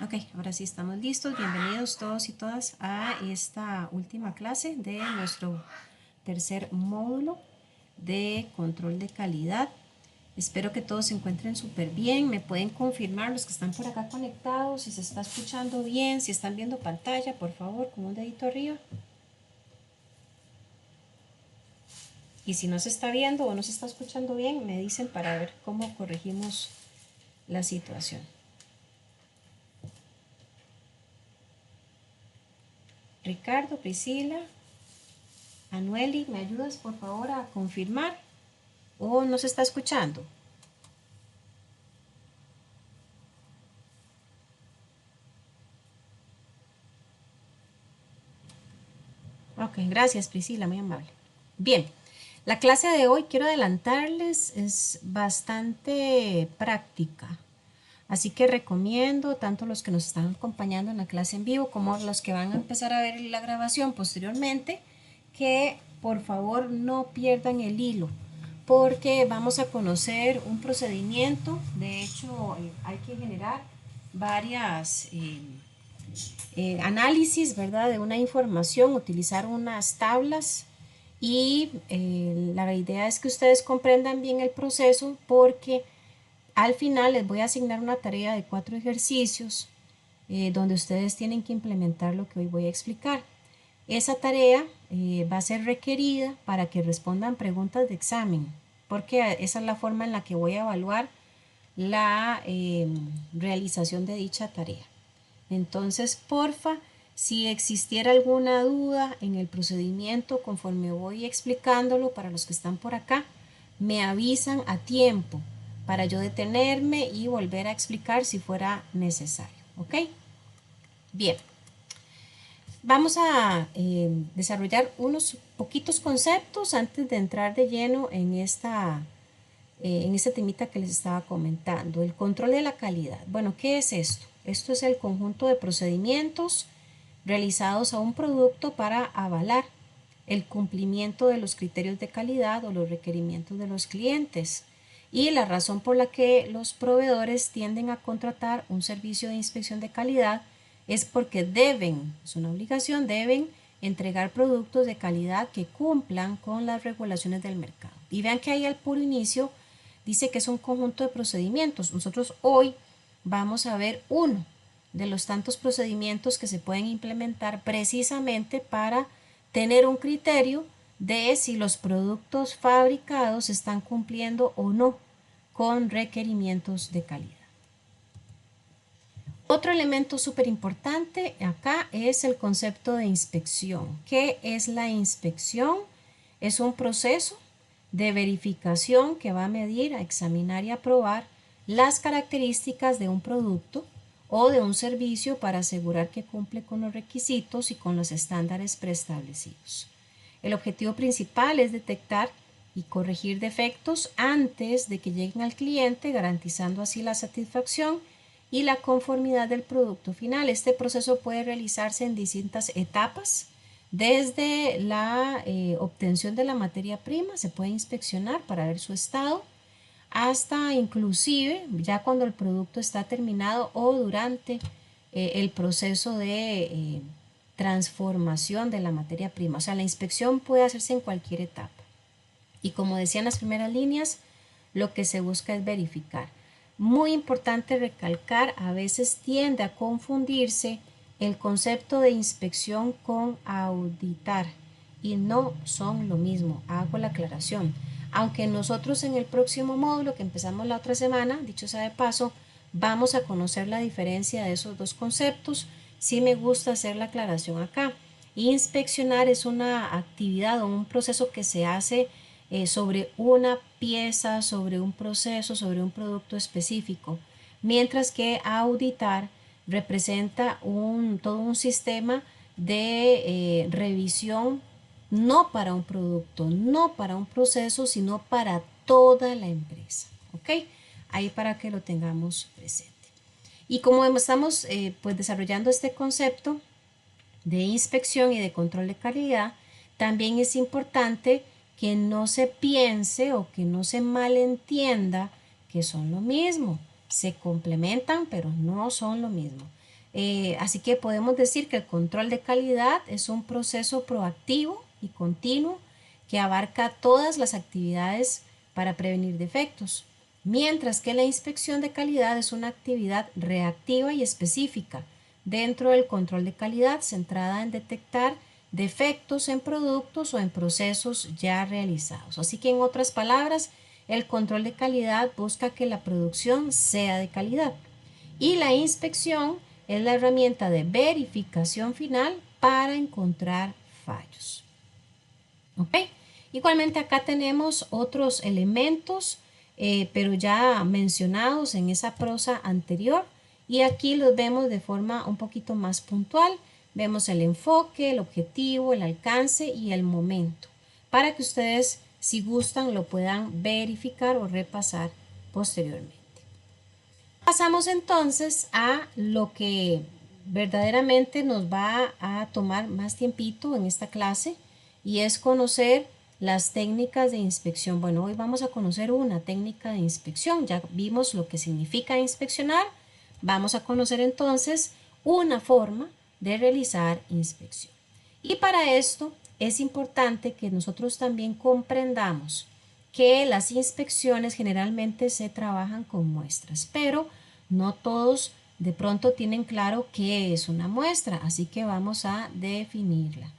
Ok, ahora sí estamos listos. Bienvenidos todos y todas a esta última clase de nuestro tercer módulo de control de calidad. Espero que todos se encuentren súper bien. Me pueden confirmar los que están por acá conectados, si se está escuchando bien, si están viendo pantalla, por favor, con un dedito arriba. Y si no se está viendo o no se está escuchando bien, me dicen para ver cómo corregimos la situación. Ricardo, Priscila, Anueli, ¿me ayudas por favor a confirmar? ¿O no se está escuchando? Ok, gracias Priscila, muy amable. Bien, la clase de hoy, quiero adelantarles, es bastante práctica. Así que recomiendo tanto los que nos están acompañando en la clase en vivo como los que van a empezar a ver la grabación posteriormente, que por favor no pierdan el hilo, porque vamos a conocer un procedimiento. De hecho, hay que generar varias análisis, ¿verdad? De una información, utilizar unas tablas y la idea es que ustedes comprendan bien el proceso, porque al final les voy a asignar una tarea de 4 ejercicios donde ustedes tienen que implementar lo que hoy voy a explicar. Esa tarea va a ser requerida para que respondan preguntas de examen, porque esa es la forma en la que voy a evaluar la realización de dicha tarea. Entonces, porfa, si existiera alguna duda en el procedimiento conforme voy explicándolo para los que están por acá, me avisan a tiempo para yo detenerme y volver a explicar si fuera necesario. ¿Ok? Bien, vamos a desarrollar unos poquitos conceptos antes de entrar de lleno en este temita que les estaba comentando, el control de la calidad. Bueno, ¿qué es esto? Esto es el conjunto de procedimientos realizados a un producto para avalar el cumplimiento de los criterios de calidad o los requerimientos de los clientes, y la razón por la que los proveedores tienden a contratar un servicio de inspección de calidad es porque deben, es una obligación, deben entregar productos de calidad que cumplan con las regulaciones del mercado. Y vean que ahí al puro inicio dice que es un conjunto de procedimientos. Nosotros hoy vamos a ver uno de los tantos procedimientos que se pueden implementar precisamente para tener un criterio de si los productos fabricados están cumpliendo o no con requerimientos de calidad. Otro elemento súper importante acá es el concepto de inspección. ¿Qué es la inspección? Es un proceso de verificación que va a medir, a examinar y a probar las características de un producto o de un servicio para asegurar que cumple con los requisitos y con los estándares preestablecidos. El objetivo principal es detectar y corregir defectos antes de que lleguen al cliente, garantizando así la satisfacción y la conformidad del producto final. Este proceso puede realizarse en distintas etapas. Desde la obtención de la materia prima se puede inspeccionar para ver su estado, hasta inclusive ya cuando el producto está terminado o durante el proceso de transformación de la materia prima. O sea, la inspección puede hacerse en cualquier etapa. Y como decía en las primeras líneas, lo que se busca es verificar. Muy importante recalcar, a veces tiende a confundirse el concepto de inspección con auditar, y no son lo mismo. Hago la aclaración. Aunque nosotros en el próximo módulo que empezamos la otra semana, dicho sea de paso, vamos a conocer la diferencia de esos dos conceptos, sí me gusta hacer la aclaración acá. Inspeccionar es una actividad o un proceso que se hace sobre una pieza, sobre un proceso, sobre un producto específico, mientras que auditar representa todo un sistema de revisión, no para un producto, no para un proceso, sino para toda la empresa. ¿Ok? Ahí para que lo tengamos presente. Y como estamos pues desarrollando este concepto de inspección y de control de calidad, también es importante que no se piense o que no se malentienda que son lo mismo. Se complementan, pero no son lo mismo. Así que podemos decir que el control de calidad es un proceso proactivo y continuo que abarca todas las actividades para prevenir defectos, mientras que la inspección de calidad es una actividad reactiva y específica dentro del control de calidad centrada en detectar defectos en productos o en procesos ya realizados. Así que en otras palabras, el control de calidad busca que la producción sea de calidad y la inspección es la herramienta de verificación final para encontrar fallos. ¿Ok? Igualmente acá tenemos otros elementos, pero ya mencionados en esa prosa anterior y aquí los vemos de forma un poquito más puntual. Vemos el enfoque, el objetivo, el alcance y el momento para que ustedes, si gustan, lo puedan verificar o repasar posteriormente. Pasamos entonces a lo que verdaderamente nos va a tomar más tiempito en esta clase y es conocer las técnicas de inspección. Bueno, hoy vamos a conocer una técnica de inspección. Ya vimos lo que significa inspeccionar. Vamos a conocer entonces una forma de realizar inspección. Y para esto es importante que nosotros también comprendamos que las inspecciones generalmente se trabajan con muestras, pero no todos de pronto tienen claro qué es una muestra, así que vamos a definirla.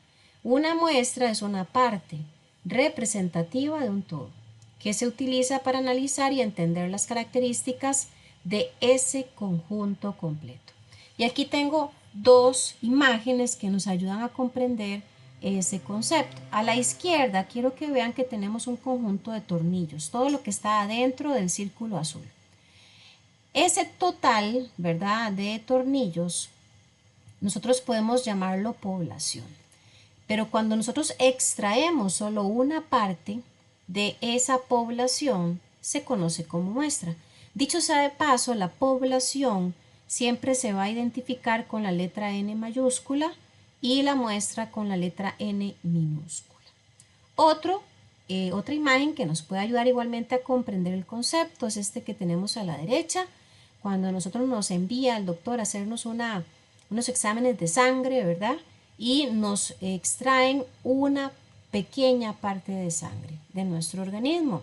Una muestra es una parte representativa de un todo que se utiliza para analizar y entender las características de ese conjunto completo. Y aquí tengo dos imágenes que nos ayudan a comprender ese concepto. A la izquierda quiero que vean que tenemos un conjunto de tornillos, todo lo que está adentro del círculo azul. Ese total, ¿verdad?, de tornillos, nosotros podemos llamarlo población. Pero cuando nosotros extraemos solo una parte de esa población, se conoce como muestra. Dicho sea de paso, la población siempre se va a identificar con la letra N mayúscula y la muestra con la letra N minúscula. Otra imagen que nos puede ayudar igualmente a comprender el concepto es este que tenemos a la derecha. Cuando nosotros nos envía el doctor a hacernos unos exámenes de sangre, ¿verdad? Y nos extraen una pequeña parte de sangre de nuestro organismo.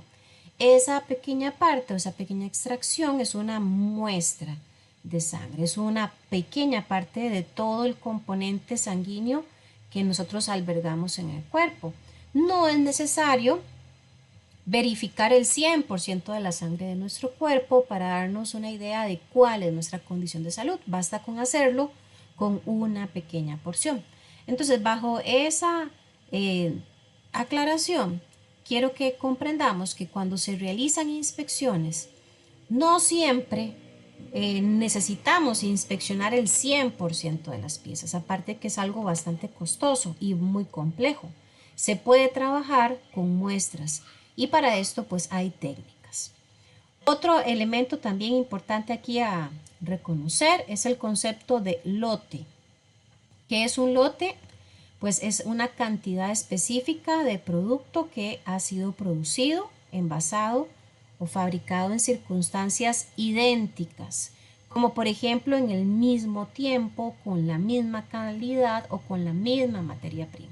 Esa pequeña parte o esa pequeña extracción es una muestra de sangre, es una pequeña parte de todo el componente sanguíneo que nosotros albergamos en el cuerpo. No es necesario verificar el 100% de la sangre de nuestro cuerpo para darnos una idea de cuál es nuestra condición de salud. Basta con hacerlo con una pequeña porción. Entonces, bajo esa aclaración, quiero que comprendamos que cuando se realizan inspecciones, no siempre necesitamos inspeccionar el 100% de las piezas, aparte que es algo bastante costoso y muy complejo. Se puede trabajar con muestras y para esto pues hay técnicas. Otro elemento también importante aquí a reconocer es el concepto de lote. ¿Qué es un lote? Pues es una cantidad específica de producto que ha sido producido, envasado o fabricado en circunstancias idénticas, como por ejemplo en el mismo tiempo, con la misma calidad o con la misma materia prima.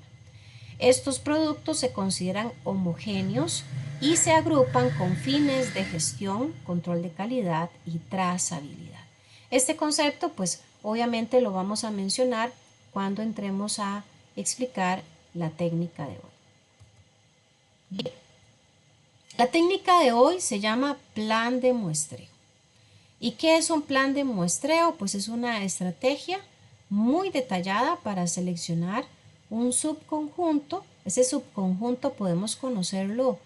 Estos productos se consideran homogéneos y se agrupan con fines de gestión, control de calidad y trazabilidad. Este concepto, pues obviamente lo vamos a mencionar cuando entremos a explicar la técnica de hoy. Bien. La técnica de hoy se llama plan de muestreo. ¿Y qué es un plan de muestreo? Pues es una estrategia muy detallada para seleccionar un subconjunto. Ese subconjunto podemos conocerlo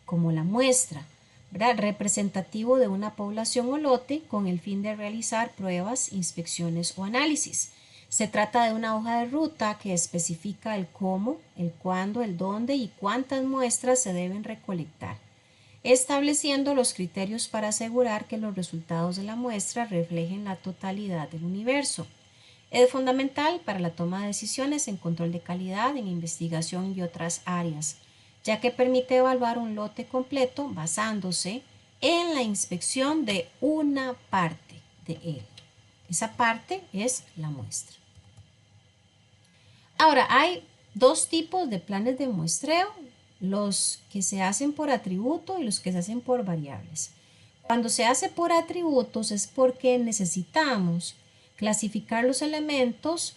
como la muestra, ¿verdad?, representativo de una población o lote con el fin de realizar pruebas, inspecciones o análisis. Se trata de una hoja de ruta que especifica el cómo, el cuándo, el dónde y cuántas muestras se deben recolectar, estableciendo los criterios para asegurar que los resultados de la muestra reflejen la totalidad del universo. Es fundamental para la toma de decisiones en control de calidad, en investigación y otras áreas, ya que permite evaluar un lote completo basándose en la inspección de una parte de él. Esa parte es la muestra. Ahora, hay dos tipos de planes de muestreo, los que se hacen por atributo y los que se hacen por variables. Cuando se hace por atributos es porque necesitamos clasificar los elementos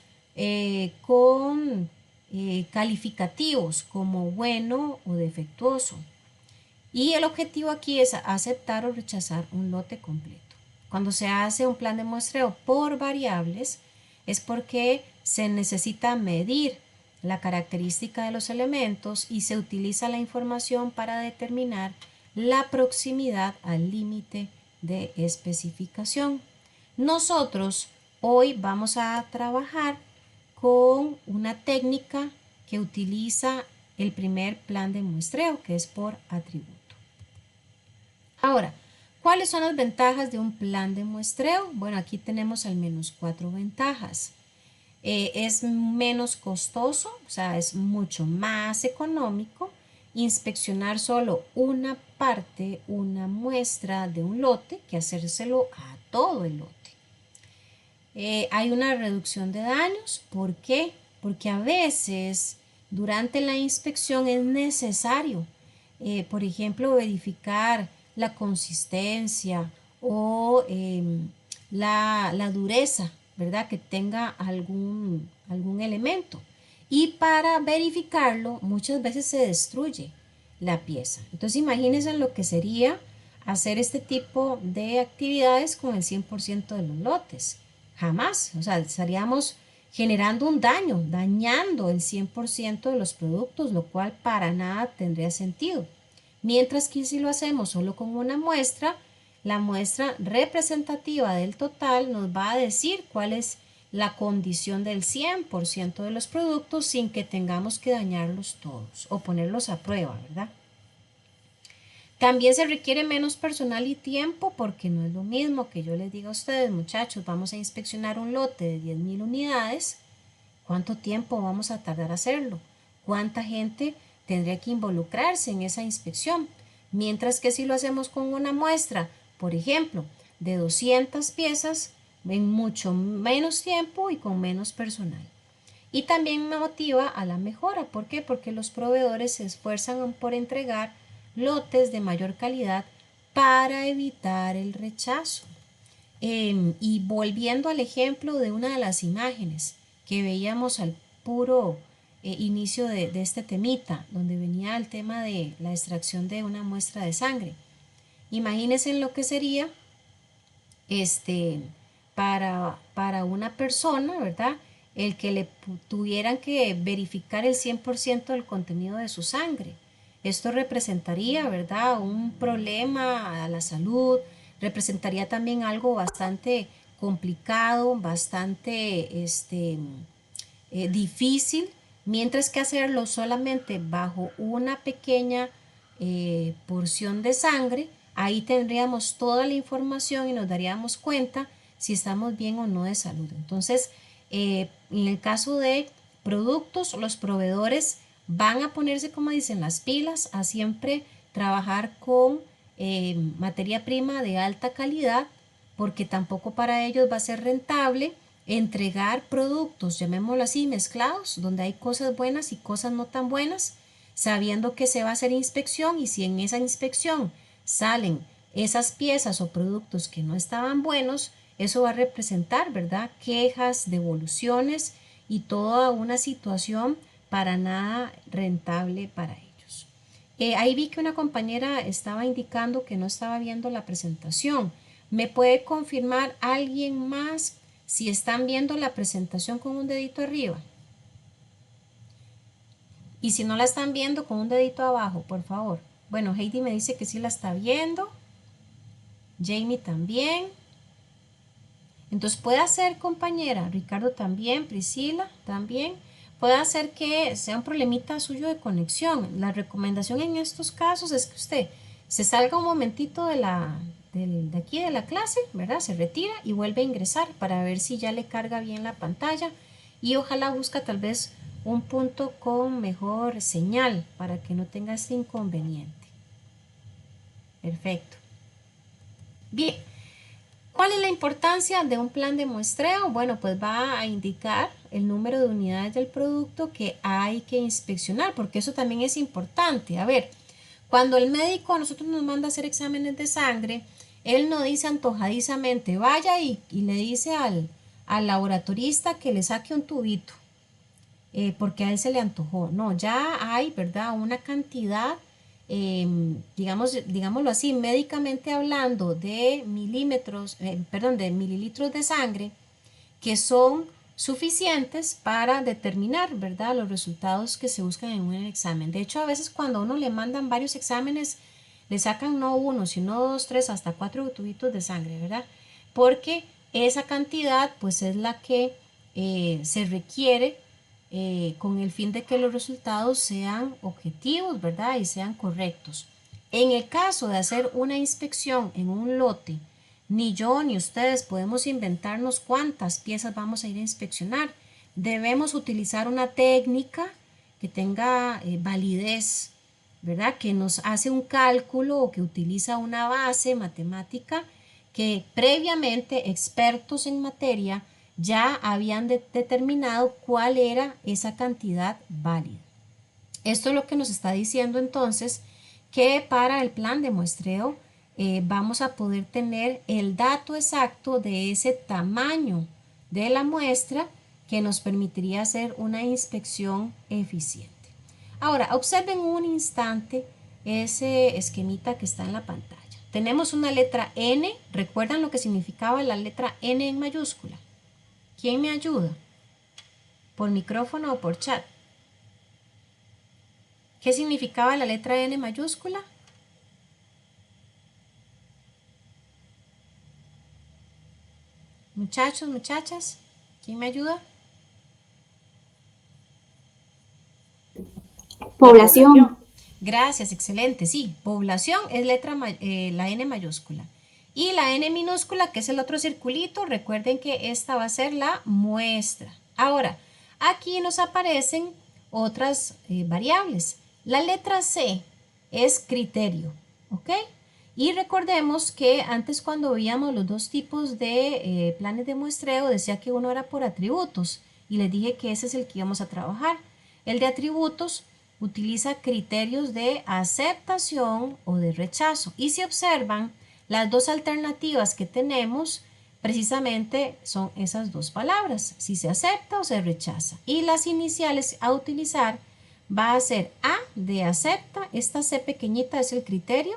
con calificativos como bueno o defectuoso. Y el objetivo aquí es aceptar o rechazar un lote completo. Cuando se hace un plan de muestreo por variables es porque se necesita medir la característica de los elementos y se utiliza la información para determinar la proximidad al límite de especificación. Nosotros hoy vamos a trabajar con una técnica que utiliza el primer plan de muestreo, que es por atributo. Ahora, ¿cuáles son las ventajas de un plan de muestreo? Bueno, aquí tenemos al menos 4 ventajas. Es menos costoso, o sea, es mucho más económico inspeccionar solo una parte, una muestra de un lote, que hacérselo a todo el lote. Hay una reducción de daños. ¿Por qué? Porque a veces durante la inspección es necesario, por ejemplo, verificar la consistencia o la dureza, ¿verdad? Que tenga algún elemento. Y para verificarlo, muchas veces se destruye la pieza. Entonces, imagínense lo que sería hacer este tipo de actividades con el 100% de los lotes. Jamás, o sea, estaríamos generando un daño, dañando el 100% de los productos, lo cual para nada tendría sentido. Mientras que si lo hacemos solo con una muestra, la muestra representativa del total nos va a decir cuál es la condición del 100% de los productos sin que tengamos que dañarlos todos o ponerlos a prueba, ¿verdad? También se requiere menos personal y tiempo porque no es lo mismo que yo les diga a ustedes, muchachos, vamos a inspeccionar un lote de 10.000 unidades. ¿Cuánto tiempo vamos a tardar a hacerlo? ¿Cuánta gente tendría que involucrarse en esa inspección? Mientras que si lo hacemos con una muestra, por ejemplo, de 200 piezas, en mucho menos tiempo y con menos personal. Y también me motiva a la mejora. ¿Por qué? Porque los proveedores se esfuerzan por entregar lotes de mayor calidad para evitar el rechazo. Y volviendo al ejemplo de una de las imágenes que veíamos al puro inicio de este temita, donde venía el tema de la extracción de una muestra de sangre. Imagínense lo que sería para una persona, ¿verdad? El que le tuvieran que verificar el 100% del contenido de su sangre. Esto representaría, ¿verdad? Un problema a la salud, representaría también algo bastante complicado, bastante difícil, mientras que hacerlo solamente bajo una pequeña porción de sangre, ahí tendríamos toda la información y nos daríamos cuenta si estamos bien o no de salud. Entonces, en el caso de productos, los proveedores van a ponerse, como dicen, las pilas a siempre trabajar con materia prima de alta calidad, porque tampoco para ellos va a ser rentable entregar productos, llamémoslo así, mezclados, donde hay cosas buenas y cosas no tan buenas, sabiendo que se va a hacer inspección y si en esa inspección salen esas piezas o productos que no estaban buenos, eso va a representar, ¿verdad? Quejas, devoluciones y toda una situación para nada rentable para ellos. Ahí vi que una compañera estaba indicando que no estaba viendo la presentación. ¿Me puede confirmar alguien más si están viendo la presentación con un dedito arriba? Y si no la están viendo, con un dedito abajo, por favor. Bueno, Heidi me dice que sí la está viendo. Jamie también. Entonces puede hacer, compañera, Ricardo también, Priscila también, puede hacer que sea un problemita suyo de conexión. La recomendación en estos casos es que usted se salga un momentito de aquí de la clase, ¿verdad? Se retira y vuelve a ingresar para ver si ya le carga bien la pantalla y ojalá busca tal vez un punto con mejor señal para que no tenga este inconveniente. Perfecto. Bien. ¿Cuál es la importancia de un plan de muestreo? Bueno, pues va a indicar el número de unidades del producto que hay que inspeccionar, porque eso también es importante. A ver, cuando el médico a nosotros nos manda a hacer exámenes de sangre, él no dice antojadizamente, vaya y le dice al laboratorista que le saque un tubito, porque a él se le antojó. No, ya hay, ¿verdad? Una cantidad, digámoslo así, médicamente hablando, de perdón, de mililitros de sangre que son suficientes para determinar, ¿verdad?, los resultados que se buscan en un examen. De hecho, a veces cuando a uno le mandan varios exámenes, le sacan no uno, sino dos, tres, hasta cuatro tubitos de sangre, ¿verdad? Porque esa cantidad, pues, es la que se requiere con el fin de que los resultados sean objetivos, ¿verdad? Y sean correctos. En el caso de hacer una inspección en un lote, ni yo ni ustedes podemos inventarnos cuántas piezas vamos a ir a inspeccionar. Debemos utilizar una técnica que tenga validez, ¿verdad? Que nos hace un cálculo o que utiliza una base matemática que previamente expertos en materia ya habían determinado cuál era esa cantidad válida. Esto es lo que nos está diciendo entonces que para el plan de muestreo vamos a poder tener el dato exacto de ese tamaño de la muestra que nos permitiría hacer una inspección eficiente. Ahora, observen un instante ese esquemita que está en la pantalla. Tenemos una letra N. ¿Recuerdan lo que significaba la letra N en mayúscula? ¿Quién me ayuda? ¿Por micrófono o por chat? ¿Qué significaba la letra N mayúscula? Muchachos, muchachas, ¿quién me ayuda? Población. Gracias, excelente. Sí, población es la N mayúscula. Y la N minúscula, que es el otro circulito, recuerden que esta va a ser la muestra. Ahora, aquí nos aparecen otras variables. La letra C es criterio, ¿ok? Y recordemos que antes cuando veíamos los dos tipos de planes de muestreo, decía que uno era por atributos y les dije que ese es el que íbamos a trabajar. El de atributos utiliza criterios de aceptación o de rechazo. Y si observan, las dos alternativas que tenemos precisamente son esas dos palabras, si se acepta o se rechaza. Y las iniciales a utilizar va a ser A de acepta, esta C pequeñita es el criterio,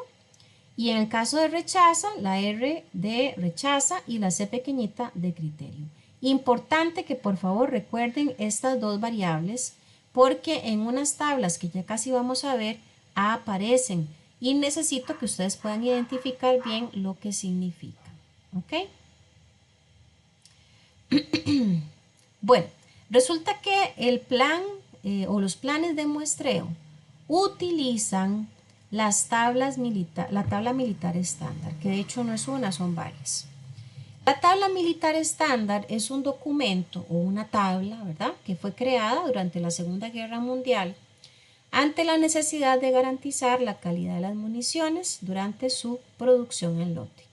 y en el caso de rechaza, la R de rechaza y la C pequeñita de criterio. Importante que por favor recuerden estas dos variables porque en unas tablas que ya casi vamos a ver aparecen y necesito que ustedes puedan identificar bien lo que significan. ¿Ok? Bueno, resulta que el plan o los planes de muestreo utilizan la tabla militar estándar, que de hecho no es una, son varias. La tabla militar estándar es un documento o una tabla, ¿verdad?, que fue creada durante la Segunda Guerra Mundial ante la necesidad de garantizar la calidad de las municiones durante su producción en lote.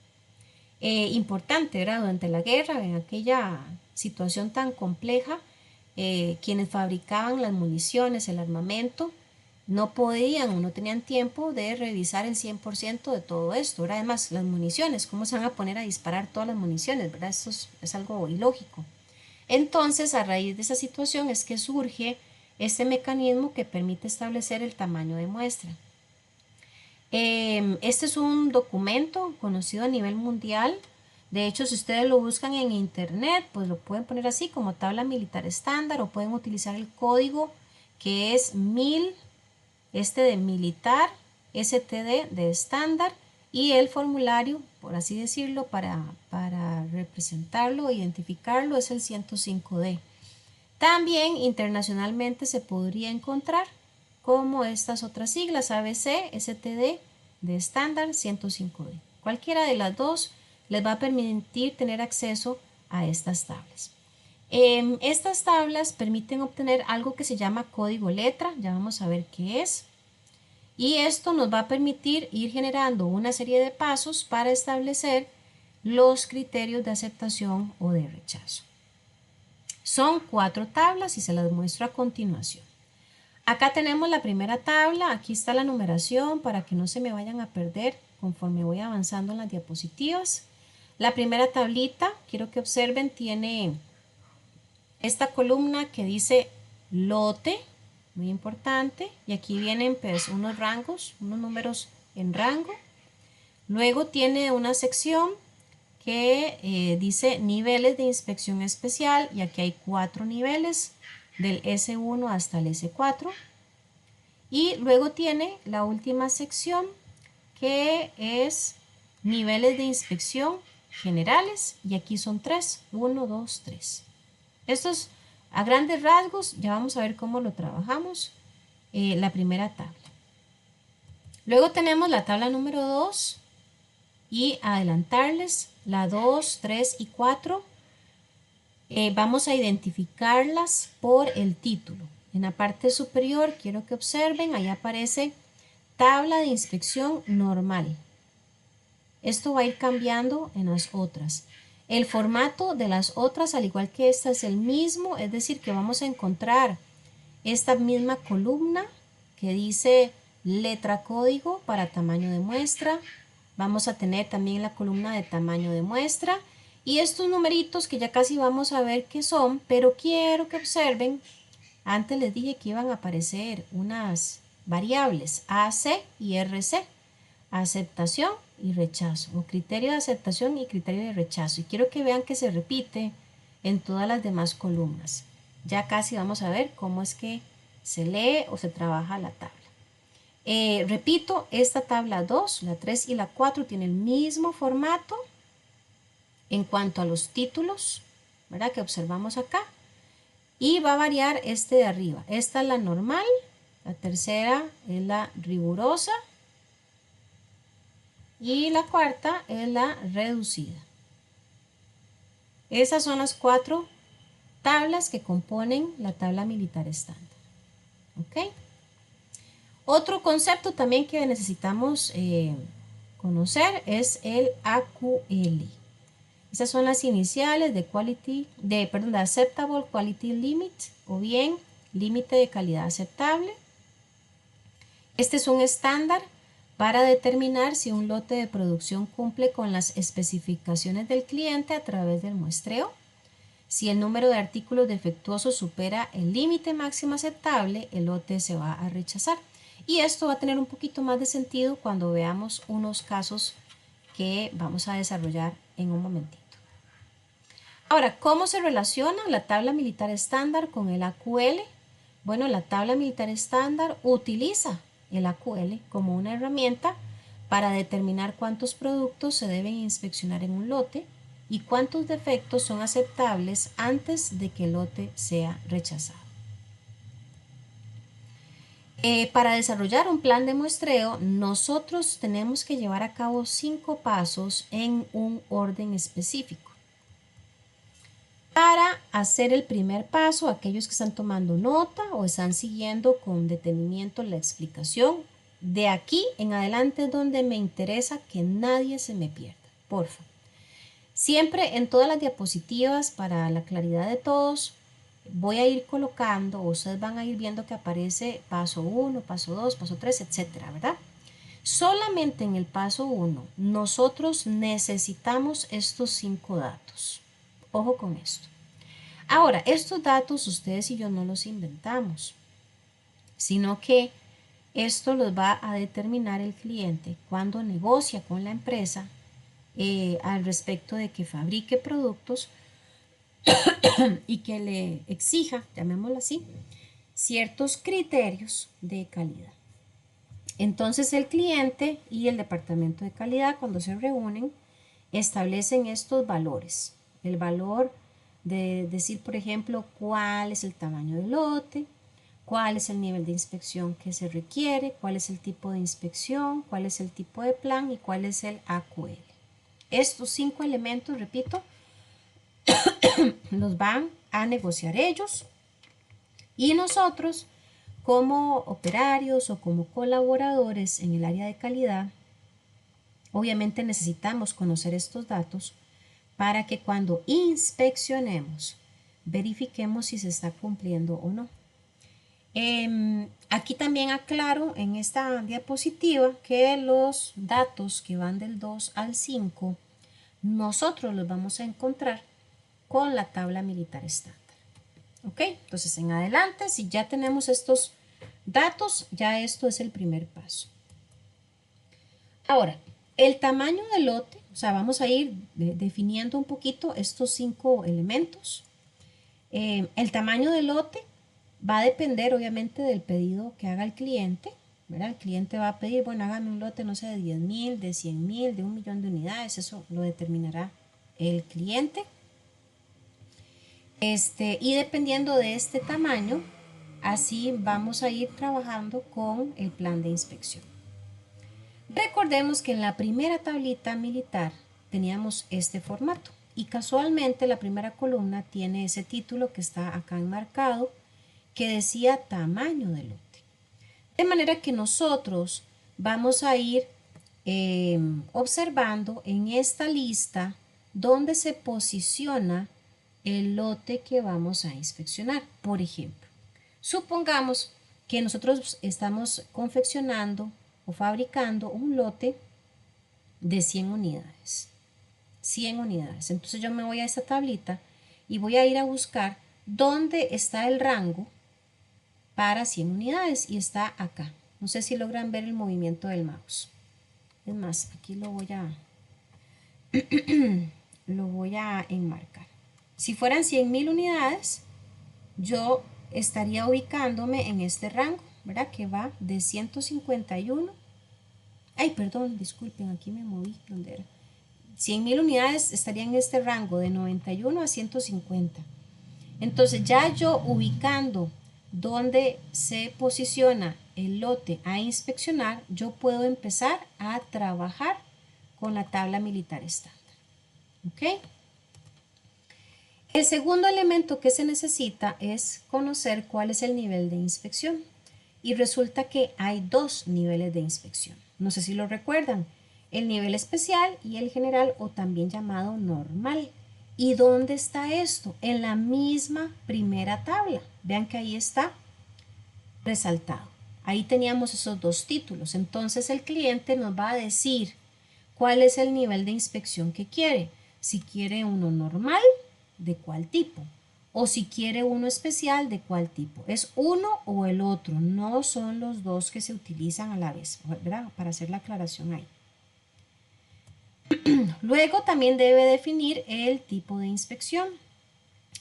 Importante, ¿verdad? Durante la guerra, en aquella situación tan compleja, quienes fabricaban las municiones, el armamento, no podían o no tenían tiempo de revisar el 100% de todo esto, ¿verdad? Además, las municiones, ¿cómo se van a poner a disparar todas las municiones, ¿verdad? Esto es algo ilógico. Entonces, a raíz de esa situación es que surge este mecanismo que permite establecer el tamaño de muestra. Este es un documento conocido a nivel mundial. De hecho, si ustedes lo buscan en internet, pues lo pueden poner así como tabla militar estándar o pueden utilizar el código que es 1000, este de militar, STD de estándar y el formulario, por así decirlo, para representarlo e identificarlo es el 105D. También internacionalmente se podría encontrar como estas otras siglas ABC, STD de estándar 105D. Cualquiera de las dos les va a permitir tener acceso a estas tablas. Estas tablas permiten obtener algo que se llama código letra, ya vamos a ver qué es. Y esto nos va a permitir ir generando una serie de pasos para establecer los criterios de aceptación o de rechazo. Son 4 tablas y se las muestro a continuación. Acá tenemos la primera tabla, aquí está la numeración para que no se me vayan a perder conforme voy avanzando en las diapositivas. La primera tablita, quiero que observen, tiene esta columna que dice lote, muy importante, y aquí vienen pues unos rangos, unos números en rango. Luego tiene una sección que dice niveles de inspección especial y aquí hay 4 niveles del S1 hasta el S4 y luego tiene la última sección que es niveles de inspección generales y aquí son 3, 1, 2, 3. Estos a grandes rasgos ya vamos a ver cómo lo trabajamos la primera tabla. Luego tenemos la tabla número 2 y adelantarles la 2, 3 y 4. Vamos a identificarlas por el título. En la parte superior quiero que observen, ahí aparece tabla de inspección normal. Esto va a ir cambiando en las otras. El formato de las otras, al igual que esta, es el mismo, es decir, que vamos a encontrar esta misma columna que dice letra código para tamaño de muestra. Vamos a tener también la columna de tamaño de muestra y estos numeritos que ya casi vamos a ver qué son, pero quiero que observen, antes les dije que iban a aparecer unas variables AC y RC, aceptación y rechazo, o criterio de aceptación y criterio de rechazo, y quiero que vean que se repite en todas las demás columnas. Ya casi vamos a ver cómo es que se lee o se trabaja la tabla. Repito, esta tabla 2, la 3 y la 4 tienen el mismo formato en cuanto a los títulos, ¿verdad? Que observamos acá. Y va a variar este de arriba. Esta es la normal, la tercera es la rigurosa y la cuarta es la reducida. Esas son las 4 tablas que componen la tabla militar estándar. ¿Ok? Otro concepto también que necesitamos conocer es el AQL. Esas son las iniciales de Acceptable Quality Limit o bien límite de calidad aceptable. Este es un estándar para determinar si un lote de producción cumple con las especificaciones del cliente a través del muestreo. Si el número de artículos defectuosos supera el límite máximo aceptable, el lote se va a rechazar. Y esto va a tener un poquito más de sentido cuando veamos unos casos que vamos a desarrollar en un momentito. Ahora, ¿cómo se relaciona la tabla militar estándar con el AQL? Bueno, la tabla militar estándar utiliza el AQL como una herramienta para determinar cuántos productos se deben inspeccionar en un lote y cuántos defectos son aceptables antes de que el lote sea rechazado. Para desarrollar un plan de muestreo, nosotros tenemos que llevar a cabo 5 pasos en un orden específico. Para hacer el primer paso, aquellos que están tomando nota o están siguiendo con detenimiento la explicación, de aquí en adelante es donde me interesa que nadie se me pierda, por favor. Siempre en todas las diapositivas, para la claridad de todos, voy a ir colocando, ustedes van a ir viendo que aparece paso 1, paso 2, paso 3, etcétera, ¿verdad? Solamente en el paso 1 nosotros necesitamos estos 5 datos. Ojo con esto. Ahora, estos datos ustedes y yo no los inventamos, sino que esto los va a determinar el cliente cuando negocia con la empresa al respecto de que fabrique productos y que le exija, llamémoslo así, ciertos criterios de calidad. Entonces el cliente y el departamento de calidad, cuando se reúnen, establecen estos valores. El valor de decir, por ejemplo, cuál es el tamaño del lote, cuál es el nivel de inspección que se requiere, cuál es el tipo de inspección, cuál es el tipo de plan y cuál es el AQL. Estos 5 elementos, repito, los van a negociar ellos y nosotros como operarios o como colaboradores en el área de calidad Obviamente necesitamos conocer estos datos para que cuando inspeccionemos verifiquemos si se está cumpliendo o no. Aquí también aclaro en esta diapositiva que los datos que van del 2 al 5 nosotros los vamos a encontrar con la tabla militar estándar. ¿Ok? Entonces en adelante, si ya tenemos estos datos, ya esto es el primer paso. Ahora, el tamaño del lote, o sea, vamos a ir definiendo un poquito estos 5 elementos. El tamaño del lote va a depender obviamente del pedido que haga el cliente, ¿verdad? El cliente va a pedir, bueno, hágame un lote, no sé, de 10,000, de 100,000, de 1,000,000 de unidades, eso lo determinará el cliente. Y dependiendo de este tamaño, así vamos a ir trabajando con el plan de inspección. Recordemos que en la primera tablita militar teníamos este formato y casualmente la primera columna tiene ese título que está acá enmarcado que decía tamaño de lote. De manera que nosotros vamos a ir observando en esta lista dónde se posiciona el lote que vamos a inspeccionar. Por ejemplo, supongamos que nosotros estamos confeccionando o fabricando un lote de 100 unidades. 100 unidades. Entonces yo me voy a esta tablita y voy a ir a buscar dónde está el rango para 100 unidades y está acá. No sé si logran ver el movimiento del mouse. Es más, aquí lo voy a enmarcar. Si fueran 100,000 unidades, yo estaría ubicándome en este rango, ¿verdad? Que va de 151. Ay, perdón, disculpen, aquí me moví. ¿Dónde era? 100,000 unidades estaría en este rango de 91 a 150. Entonces ya yo ubicando donde se posiciona el lote a inspeccionar, yo puedo empezar a trabajar con la tabla militar estándar. ¿Ok? El segundo elemento que se necesita es conocer cuál es el nivel de inspección. Y resulta que hay 2 niveles de inspección. No sé si lo recuerdan. El nivel especial y el general o también llamado normal. ¿Y dónde está esto? En la misma primera tabla. Vean que ahí está resaltado. Ahí teníamos esos 2 títulos. Entonces el cliente nos va a decir cuál es el nivel de inspección que quiere. Si quiere uno normal, ¿de cuál tipo? O si quiere uno especial, ¿de cuál tipo? Es uno o el otro, no son los 2 que se utilizan a la vez, ¿verdad? Para hacer la aclaración ahí. Luego también debe definir el tipo de inspección.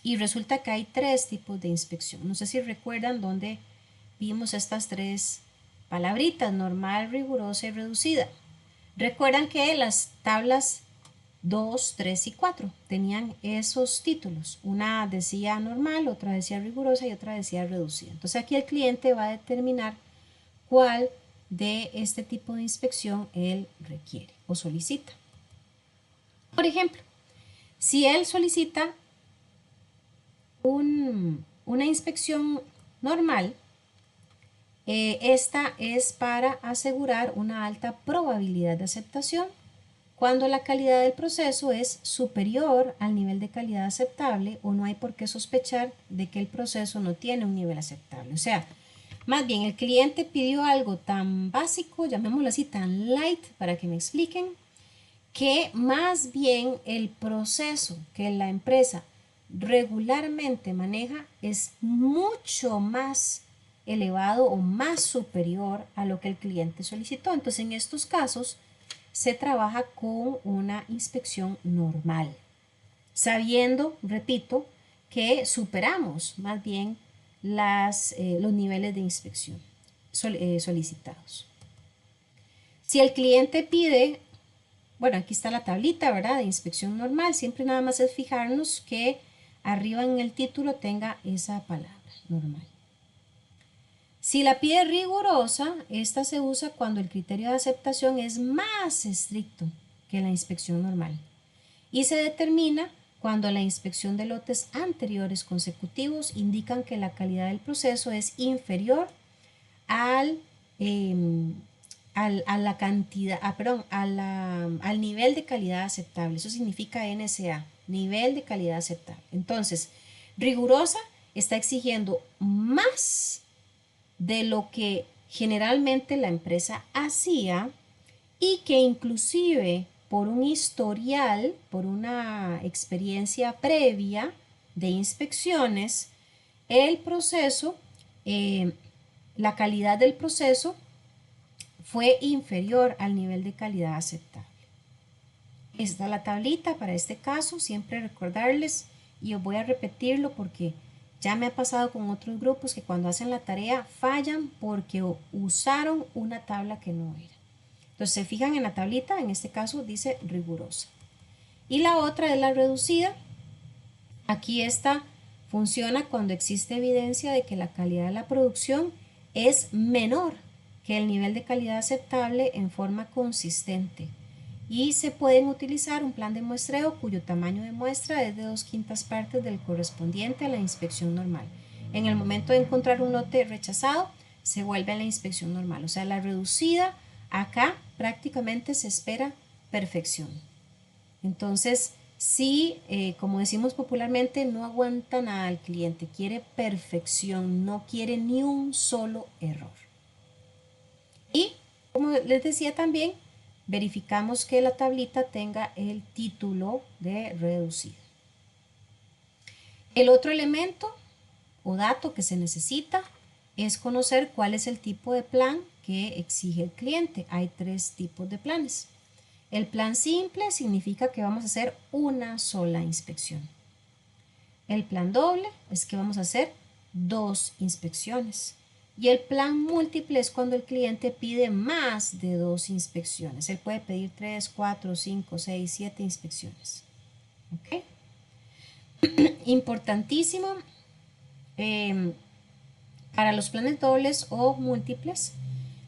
Y resulta que hay 3 tipos de inspección. No sé si recuerdan dónde vimos estas 3 palabritas, normal, rigurosa y reducida. Recuerdan que las tablas 2, 3 y 4 tenían esos títulos. Una decía normal, otra decía rigurosa y otra decía reducida. Entonces aquí el cliente va a determinar cuál de este tipo de inspección él requiere o solicita. Por ejemplo, si él solicita una inspección normal, esta es para asegurar una alta probabilidad de aceptación cuando la calidad del proceso es superior al nivel de calidad aceptable o no hay por qué sospechar de que el proceso no tiene un nivel aceptable. O sea, más bien el cliente pidió algo tan básico, llamémoslo así, tan light, para que me expliquen, que más bien el proceso que la empresa regularmente maneja es mucho más elevado o más superior a lo que el cliente solicitó. Entonces, en estos casos, se trabaja con una inspección normal, sabiendo, repito, que superamos más bien los niveles de inspección solicitados. Si el cliente pide, bueno, aquí está la tablita, ¿verdad? De inspección normal, siempre nada más es fijarnos que arriba en el título tenga esa palabra, normal. Si la pide rigurosa, esta se usa cuando el criterio de aceptación es más estricto que la inspección normal y se determina cuando la inspección de lotes anteriores consecutivos indican que la calidad del proceso es inferior al a la cantidad, perdón, al nivel de calidad aceptable. Eso significa NSA, nivel de calidad aceptable. Entonces, rigurosa está exigiendo más de lo que generalmente la empresa hacía y que inclusive por un historial, por una experiencia previa de inspecciones, el proceso, eh, la calidad del proceso fue inferior al nivel de calidad aceptable. Esta es la tablita para este caso, siempre recordarles, y os voy a repetirlo porque ya me ha pasado con otros grupos que cuando hacen la tarea fallan porque usaron una tabla que no era. Entonces se fijan en la tablita, en este caso dice rigurosa. Y la otra es la reducida. Aquí esta funciona cuando existe evidencia de que la calidad de la producción es menor que el nivel de calidad aceptable en forma consistente. Y se pueden utilizar un plan de muestreo cuyo tamaño de muestra es de 2/5 partes del correspondiente a la inspección normal. En el momento de encontrar un lote rechazado, se vuelve a la inspección normal. O sea, la reducida acá prácticamente se espera perfección. Entonces, sí, como decimos popularmente, no aguanta nada al cliente, quiere perfección, no quiere ni un solo error. Y como les decía también, verificamos que la tablita tenga el título de reducida. El otro elemento o dato que se necesita es conocer cuál es el tipo de plan que exige el cliente. Hay 3 tipos de planes. El plan simple significa que vamos a hacer una sola inspección. El plan doble es que vamos a hacer 2 inspecciones. Y el plan múltiple es cuando el cliente pide más de 2 inspecciones. Él puede pedir 3, 4, 5, 6, 7 inspecciones. ¿Ok? Importantísimo para los planes dobles o múltiples,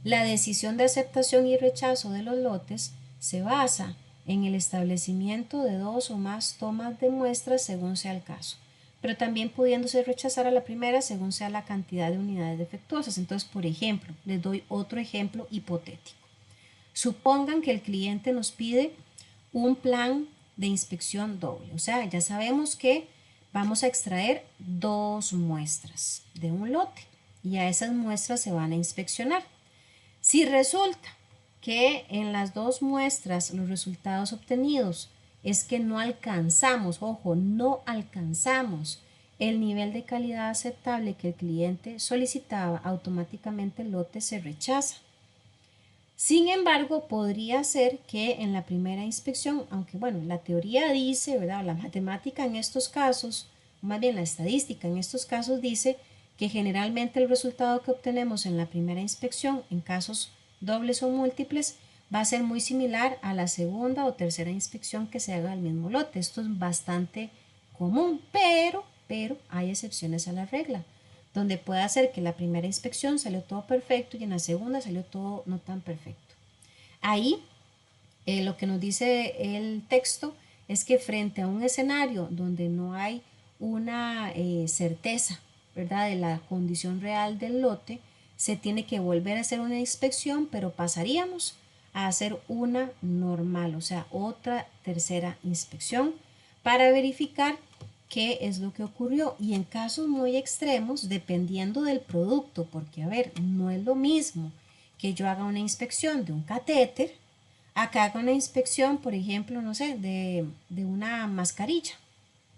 la decisión de aceptación y rechazo de los lotes se basa en el establecimiento de 2 o más tomas de muestras según sea el caso, pero también pudiéndose rechazar a la primera según sea la cantidad de unidades defectuosas. Entonces, por ejemplo, les doy otro ejemplo hipotético. Supongan que el cliente nos pide un plan de inspección doble, o sea, ya sabemos que vamos a extraer 2 muestras de un lote y a esas muestras se van a inspeccionar. Si resulta que en las 2 muestras los resultados obtenidos es que no alcanzamos, ojo, no alcanzamos el nivel de calidad aceptable que el cliente solicitaba, automáticamente el lote se rechaza. Sin embargo, podría ser que en la primera inspección, aunque bueno, la teoría dice, ¿verdad? La matemática en estos casos, más bien la estadística en estos casos dice que generalmente el resultado que obtenemos en la primera inspección, en casos dobles o múltiples, va a ser muy similar a la segunda o tercera inspección que se haga del mismo lote. Esto es bastante común, pero hay excepciones a la regla, donde puede ser que la primera inspección salió todo perfecto y en la segunda salió todo no tan perfecto. Ahí lo que nos dice el texto es que frente a un escenario donde no hay una certeza, ¿verdad?, de la condición real del lote, se tiene que volver a hacer una inspección, pero pasaríamos a hacer una normal, o sea, otra tercera inspección para verificar qué es lo que ocurrió. Y en casos muy extremos, dependiendo del producto, porque a ver, no es lo mismo que yo haga una inspección de un catéter a que haga una inspección, por ejemplo, no sé, de una mascarilla,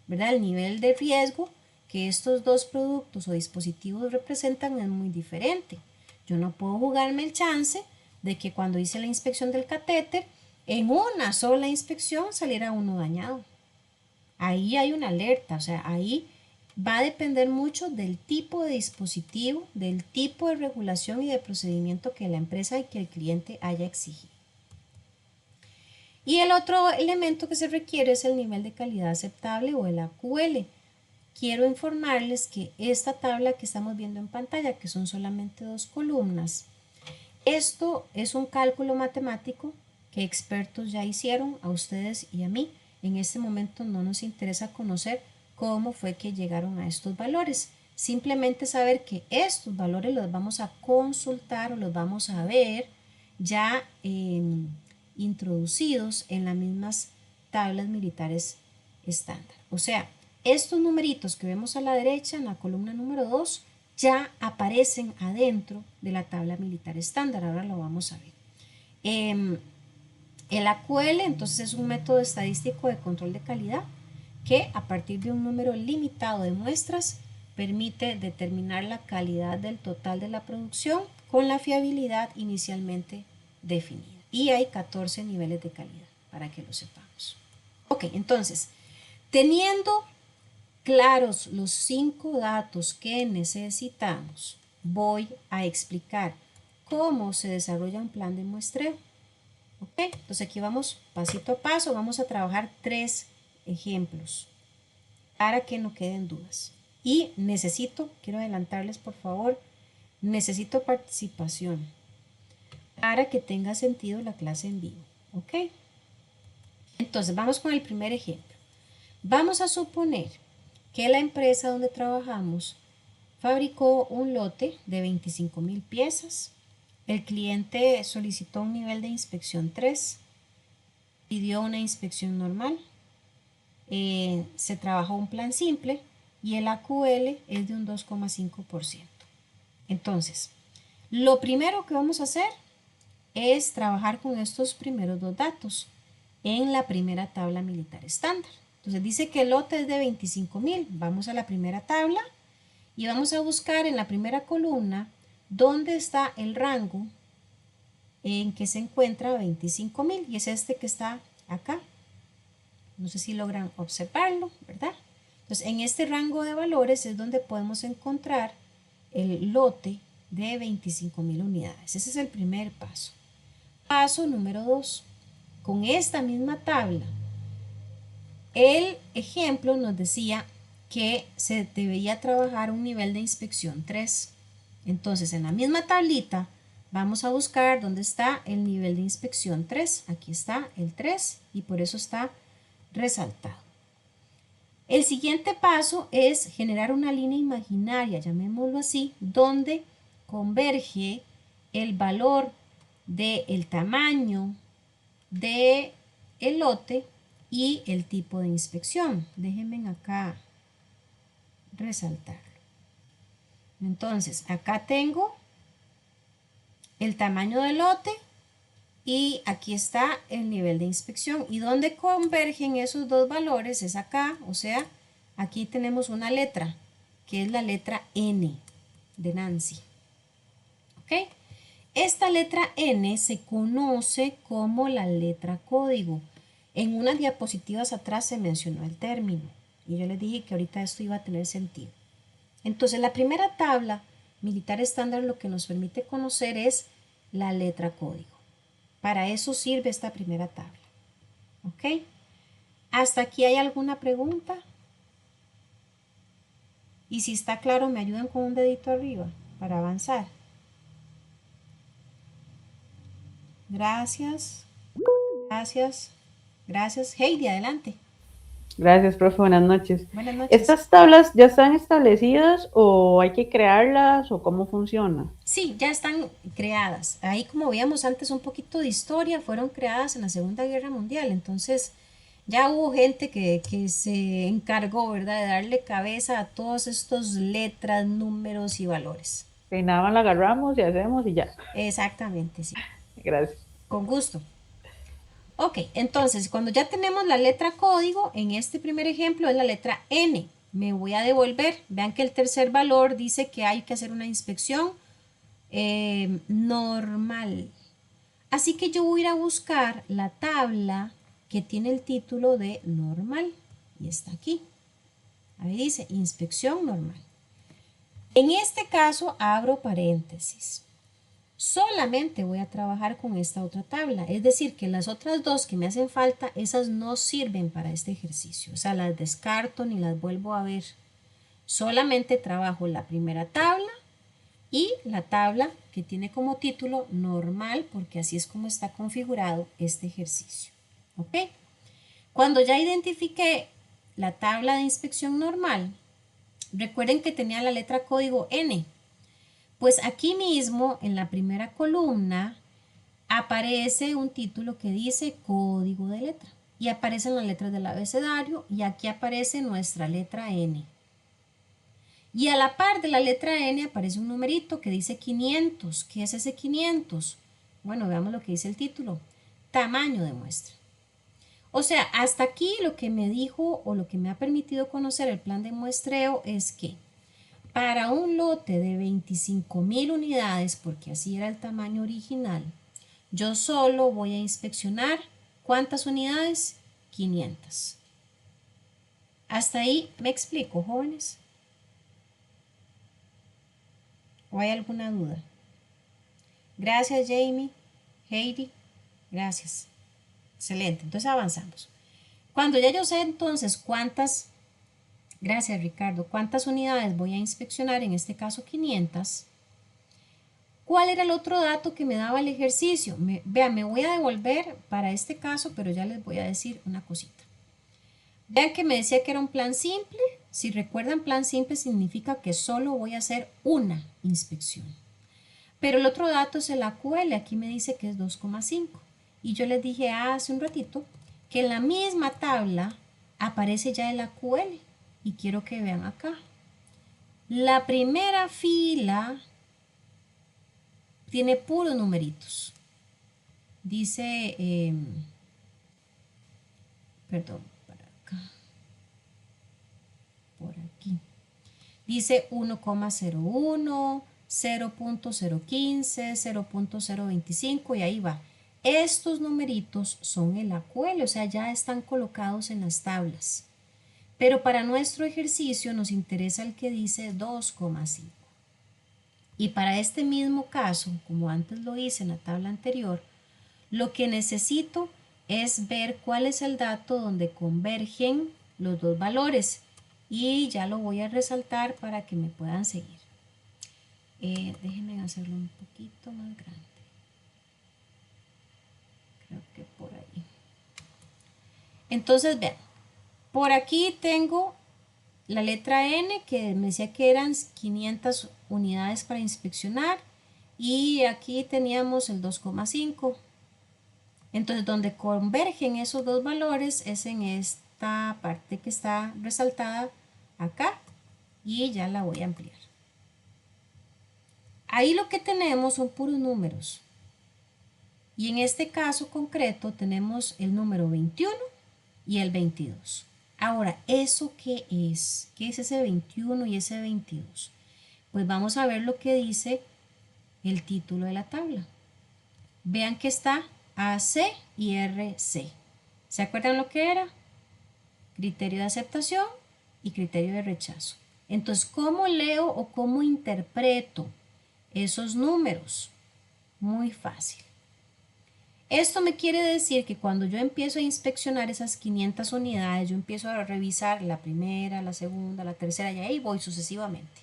¿verdad? El nivel de riesgo que estos 2 productos o dispositivos representan es muy diferente. Yo no puedo jugarme el chance de que cuando hice la inspección del catéter, en una sola inspección saliera uno dañado. Ahí hay una alerta, o sea, ahí va a depender mucho del tipo de dispositivo, del tipo de regulación y de procedimiento que la empresa y que el cliente haya exigido. Y el otro elemento que se requiere es el nivel de calidad aceptable o el AQL. Quiero informarles que esta tabla que estamos viendo en pantalla, que son solamente 2 columnas, esto es un cálculo matemático que expertos ya hicieron a ustedes y a mí. En este momento no nos interesa conocer cómo fue que llegaron a estos valores. Simplemente saber que estos valores los vamos a consultar o los vamos a ver ya introducidos en las mismas tablas militares estándar. O sea, estos numeritos que vemos a la derecha en la columna número 2 ya aparecen adentro de la tabla militar estándar. Ahora lo vamos a ver. El AQL entonces es un método estadístico de control de calidad que a partir de un número limitado de muestras permite determinar la calidad del total de la producción con la fiabilidad inicialmente definida. Y hay 14 niveles de calidad para que lo sepamos. Ok, entonces, teniendo claros los 5 datos que necesitamos, voy a explicar cómo se desarrolla un plan de muestreo. Ok, entonces aquí vamos pasito a paso, vamos a trabajar 3 ejemplos para que no queden dudas. Y quiero adelantarles por favor, necesito participación para que tenga sentido la clase en vivo. Ok, entonces vamos con el primer ejemplo. Vamos a suponer que la empresa donde trabajamos fabricó un lote de 25,000 piezas. El cliente solicitó un nivel de inspección 3, pidió una inspección normal, se trabajó un plan simple y el AQL es de un 2,5%. Entonces, lo primero que vamos a hacer es trabajar con estos primeros 2 datos en la primera tabla militar estándar. Entonces dice que el lote es de 25,000. Vamos a la primera tabla y vamos a buscar en la primera columna dónde está el rango en que se encuentra 25,000 y es este que está acá. No sé si logran observarlo, ¿verdad? Entonces en este rango de valores es donde podemos encontrar el lote de 25,000 unidades. Ese es el primer paso. Paso número 2. Con esta misma tabla, el ejemplo nos decía que se debería trabajar un nivel de inspección 3. Entonces, en la misma tablita vamos a buscar dónde está el nivel de inspección 3. Aquí está el 3 y por eso está resaltado. El siguiente paso es generar una línea imaginaria, llamémoslo así, donde converge el valor del tamaño del lote y el tipo de inspección. Déjenme acá resaltarlo. Entonces, acá tengo el tamaño del lote y aquí está el nivel de inspección. Y donde convergen esos dos valores es acá, o sea, aquí tenemos una letra, que es la letra N de Nancy. ¿Ok? Esta letra N se conoce como la letra código. En unas diapositivas atrás se mencionó el término y yo les dije que ahorita esto iba a tener sentido. Entonces, la primera tabla militar estándar lo que nos permite conocer es la letra código. Para eso sirve esta primera tabla. ¿Ok? ¿Hasta aquí hay alguna pregunta? Y si está claro, me ayudan con un dedito arriba para avanzar. Gracias. Gracias. Gracias. Heidi, adelante. Gracias, profe. Buenas noches. Buenas noches. ¿Estas tablas ya están establecidas o hay que crearlas o cómo funciona? Sí, ya están creadas. Ahí como veíamos antes un poquito de historia, fueron creadas en la Segunda Guerra Mundial. Entonces ya hubo gente que se encargó, ¿verdad?, de darle cabeza a todos estos letras, números y valores. Que nada más la agarramos y hacemos y ya. Exactamente, sí. Gracias. Con gusto. Ok, entonces cuando ya tenemos la letra código, en este primer ejemplo es la letra N. Me voy a devolver. Vean que el tercer valor dice que hay que hacer una inspección normal. Así que yo voy a ir a buscar la tabla que tiene el título de normal. Y está aquí. Ahí dice inspección normal. En este caso abro paréntesis. Solamente voy a trabajar con esta otra tabla. Es decir, que las otras dos que me hacen falta, esas no sirven para este ejercicio. O sea, las descarto ni las vuelvo a ver. Solamente trabajo la primera tabla y la tabla que tiene como título normal, porque así es como está configurado este ejercicio. ¿Ok? Cuando ya identifiqué la tabla de inspección normal, recuerden que tenía la letra código N. Pues aquí mismo, en la primera columna, aparece un título que dice código de letra y aparecen las letras del abecedario y aquí aparece nuestra letra N. Y a la par de la letra N aparece un numerito que dice 500. ¿Qué es ese 500? Bueno, veamos lo que dice el título. Tamaño de muestra. O sea, hasta aquí lo que me dijo o lo que me ha permitido conocer el plan de muestreo es que para un lote de 25,000 unidades, porque así era el tamaño original, yo solo voy a inspeccionar ¿cuántas unidades? 500. Hasta ahí me explico, jóvenes. ¿O hay alguna duda? Gracias, Jamie, Heidi, gracias. Excelente, entonces avanzamos. Cuando ya yo sé entonces cuántas, gracias Ricardo, cuántas unidades voy a inspeccionar, en este caso 500, ¿cuál era el otro dato que me daba el ejercicio? Vean, me voy a devolver para este caso, pero ya les voy a decir una cosita. Vean que me decía que era un plan simple. Si recuerdan, plan simple significa que solo voy a hacer una inspección. Pero el otro dato es el AQL, aquí me dice que es 2,5. Y yo les dije hace un ratito que en la misma tabla aparece ya el AQL. Y quiero que vean acá. La primera fila tiene puros numeritos. Dice, perdón, para acá, por aquí. Dice 1,01, 0.015, 0.025 y ahí va. Estos numeritos son el AQL, o sea, ya están colocados en las tablas. Pero para nuestro ejercicio nos interesa el que dice 2,5. Y para este mismo caso, como antes lo hice en la tabla anterior, lo que necesito es ver cuál es el dato donde convergen los dos valores. Y ya lo voy a resaltar para que me puedan seguir. Déjenme hacerlo un poquito más grande. Creo que por ahí. Entonces, vean, por aquí tengo la letra N que me decía que eran 500 unidades para inspeccionar y aquí teníamos el 2,5. Entonces, donde convergen esos dos valores es en esta parte que está resaltada acá y ya la voy a ampliar. Ahí lo que tenemos son puros números. Y en este caso concreto tenemos el número 21 y el 22. Ahora, ¿eso qué es? ¿Qué es ese 21 y ese 22? Pues vamos a ver lo que dice el título de la tabla. Vean que está AC y RC. ¿Se acuerdan lo que era? Criterio de aceptación y criterio de rechazo. Entonces, ¿cómo leo o cómo interpreto esos números? Muy fácil. Esto me quiere decir que cuando yo empiezo a inspeccionar esas 500 unidades, yo empiezo a revisar la primera, la segunda, la tercera y ahí voy sucesivamente.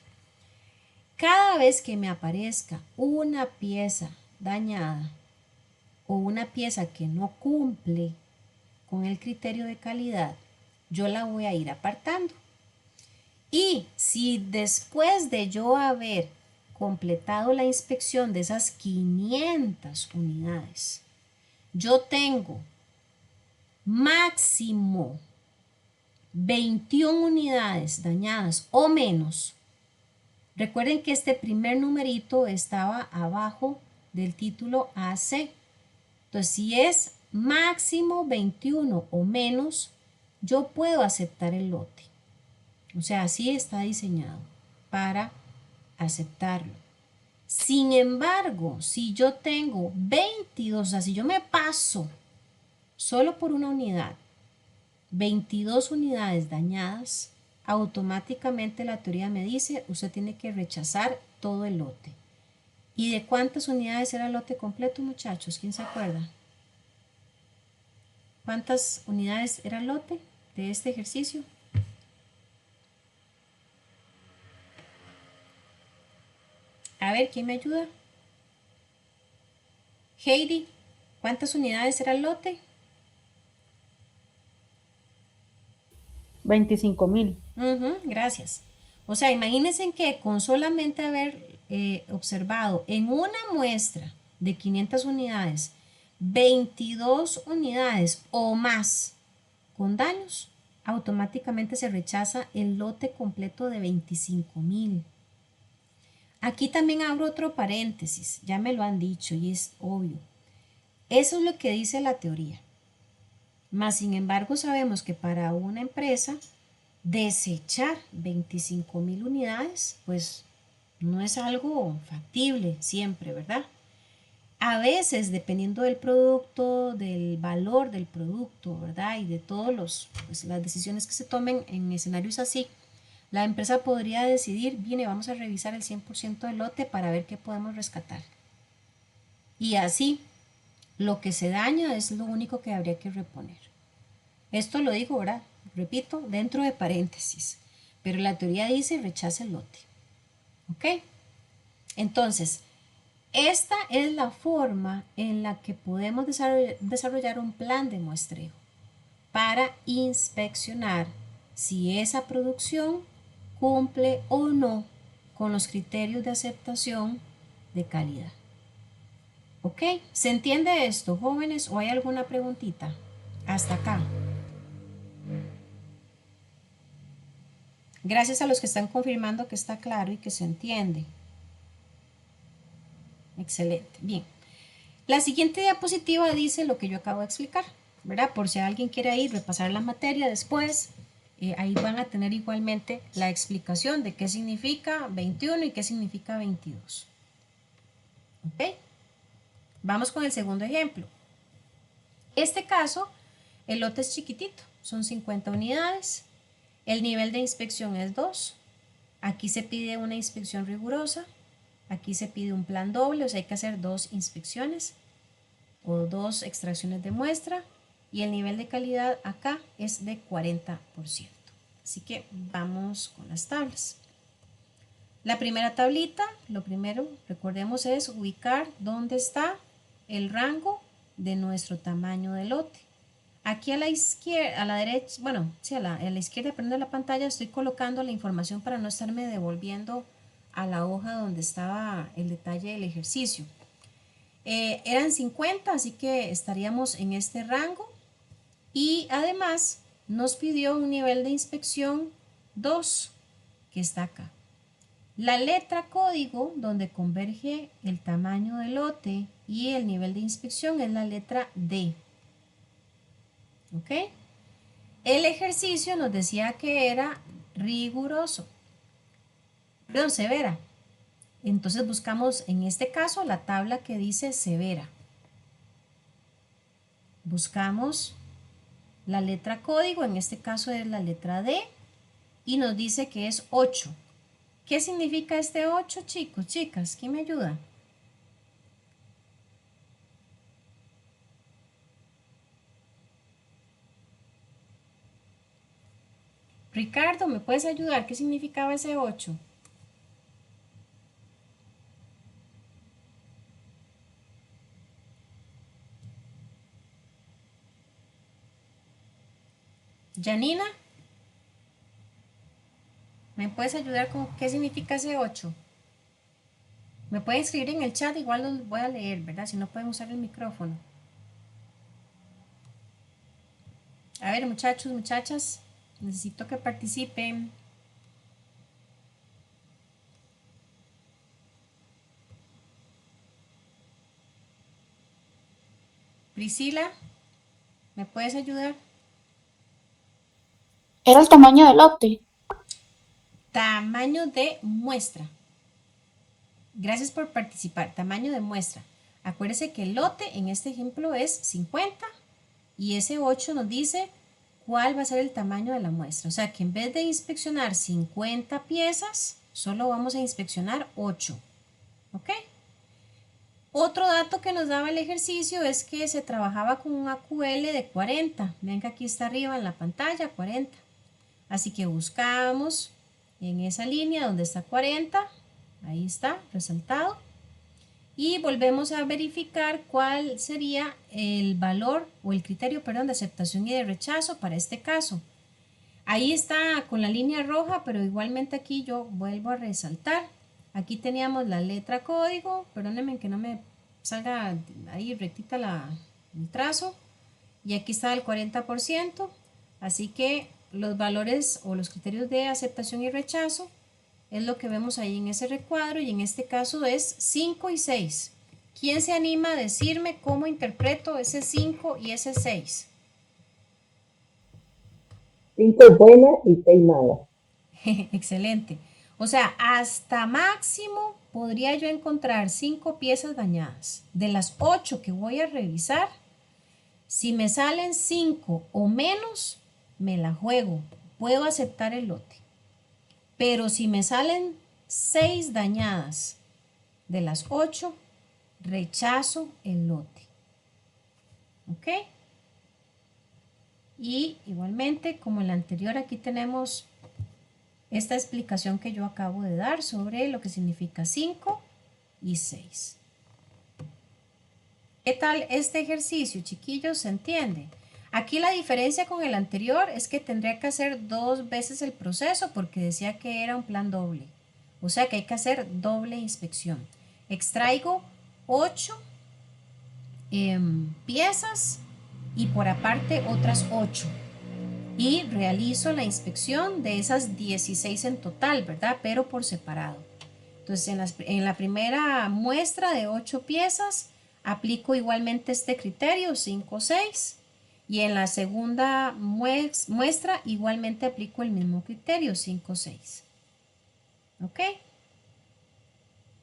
Cada vez que me aparezca una pieza dañada o una pieza que no cumple con el criterio de calidad, yo la voy a ir apartando. Y si después de yo haber completado la inspección de esas 500 unidades, yo tengo máximo 21 unidades dañadas o menos. Recuerden que este primer numerito estaba abajo del título AC. Entonces, si es máximo 21 o menos, yo puedo aceptar el lote. O sea, así está diseñado para aceptarlo. Sin embargo, si yo tengo 22, o sea, si yo me paso solo por una unidad, 22 unidades dañadas, automáticamente la teoría me dice, usted tiene que rechazar todo el lote. ¿Y de cuántas unidades era el lote completo, muchachos? ¿Quién se acuerda? ¿Cuántas unidades era el lote de este ejercicio? A ver, ¿quién me ayuda? Heidi, ¿cuántas unidades era el lote? 25,000. Gracias. O sea, imagínense que con solamente haber observado en una muestra de 500 unidades 22 unidades o más con daños, automáticamente se rechaza el lote completo de 25,000. Aquí también abro otro paréntesis, ya me lo han dicho y es obvio. Eso es lo que dice la teoría. Mas, sin embargo, sabemos que para una empresa desechar 25,000 unidades, pues no es algo factible siempre, ¿verdad? A veces, dependiendo del producto, del valor del producto, ¿verdad? Y de todas pues, las decisiones que se tomen en escenarios así, la empresa podría decidir, viene, vamos a revisar el 100% del lote para ver qué podemos rescatar. Y así, lo que se daña es lo único que habría que reponer. Esto lo digo, ¿verdad? Repito, dentro de paréntesis. Pero la teoría dice rechaza el lote. ¿Ok? Entonces, esta es la forma en la que podemos desarrollar un plan de muestreo para inspeccionar si esa producción cumple o no con los criterios de aceptación de calidad. ¿Ok? ¿Se entiende esto, jóvenes? ¿O hay alguna preguntita? Hasta acá. Gracias a los que están confirmando que está claro y que se entiende. Excelente. Bien. La siguiente diapositiva dice lo que yo acabo de explicar, ¿verdad? Por si alguien quiere ir repasar la materia después, ahí van a tener igualmente la explicación de qué significa 21 y qué significa 22. ¿Ok? Vamos con el segundo ejemplo. Este caso, el lote es chiquitito, son 50 unidades. El nivel de inspección es 2. Aquí se pide una inspección rigurosa. Aquí se pide un plan doble, o sea, hay que hacer 2 inspecciones o 2 extracciones de muestra. Y el nivel de calidad acá es de 40%. Así que vamos con las tablas. La primera tablita, lo primero, recordemos, es ubicar dónde está el rango de nuestro tamaño de lote. Aquí a la izquierda, a la derecha, bueno, sí, a la izquierda, perdón, de la pantalla estoy colocando la información para no estarme devolviendo a la hoja donde estaba el detalle del ejercicio. Eran 50, así que estaríamos en este rango y además nos pidió un nivel de inspección 2, que está acá. La letra código donde converge el tamaño del lote y el nivel de inspección es la letra D. ¿Ok? El ejercicio nos decía que era riguroso, perdón, severa. Entonces buscamos en este caso la tabla que dice severa. Buscamos la letra código, en este caso es la letra D, y nos dice que es 8. ¿Qué significa este 8, chicos, chicas? ¿Quién me ayuda? Ricardo, ¿me puedes ayudar? ¿Qué significaba ese 8? Janina, ¿me puedes ayudar con qué significa ese 8? Me pueden escribir en el chat, igual los voy a leer, ¿verdad? Si no pueden usar el micrófono. A ver, muchachos, muchachas, necesito que participen. Priscila, ¿me puedes ayudar? Era el tamaño del lote. Tamaño de muestra. Gracias por participar. Tamaño de muestra. Acuérdese que el lote en este ejemplo es 50 y ese 8 nos dice cuál va a ser el tamaño de la muestra. O sea que en vez de inspeccionar 50 piezas, solo vamos a inspeccionar 8. ¿Ok? Otro dato que nos daba el ejercicio es que se trabajaba con un AQL de 40. Ven que aquí está arriba en la pantalla, 40. Así que buscamos en esa línea donde está 40. Ahí está, resaltado. Y volvemos a verificar cuál sería el valor o el criterio, perdón, de aceptación y de rechazo para este caso. Ahí está con la línea roja, pero igualmente aquí yo vuelvo a resaltar. Aquí teníamos la letra código, perdónenme que no me salga ahí rectita el trazo, y aquí está el 40%, así que los valores o los criterios de aceptación y rechazo es lo que vemos ahí en ese recuadro, y en este caso es 5 y 6. ¿Quién se anima a decirme cómo interpreto ese 5 y ese 6? 5 buenas y 6 malas. Excelente. O sea, hasta máximo podría yo encontrar 5 piezas dañadas. De las 8 que voy a revisar, si me salen 5 o menos, me la juego. Puedo aceptar el lote. Pero si me salen 6 dañadas de las 8, rechazo el lote. ¿Ok? Y igualmente, como en la anterior, aquí tenemos esta explicación que yo acabo de dar sobre lo que significa 5 y 6. ¿Qué tal este ejercicio, chiquillos? ¿Se entiende? Aquí la diferencia con el anterior es que tendría que hacer 2 veces el proceso porque decía que era un plan doble. O sea que hay que hacer doble inspección. Extraigo 8 piezas y por aparte otras 8. Y realizo la inspección de esas 16 en total, ¿verdad? Pero por separado. Entonces, en la primera muestra de 8 piezas, aplico igualmente este criterio, 5 o 6. Y en la segunda muestra, igualmente aplico el mismo criterio, 5 o 6. ¿Ok?